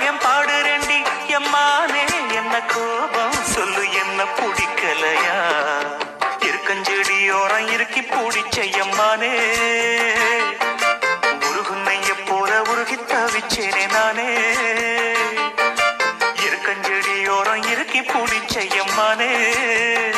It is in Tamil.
பாயம் பாடுறேண்டி எம்மானே, என்ன கோபம் சொல்லு என்ன பிடிக்கலையா? இருக்கஞ்செடியோரம் இருக்கி பிடிச்ச எம்மானே, உருகுன்னைய போல உருகி தவிச்சேனே நானே. இருக்கஞ்செடியோரம் இருக்கி பிடிச்ச எம்மானே.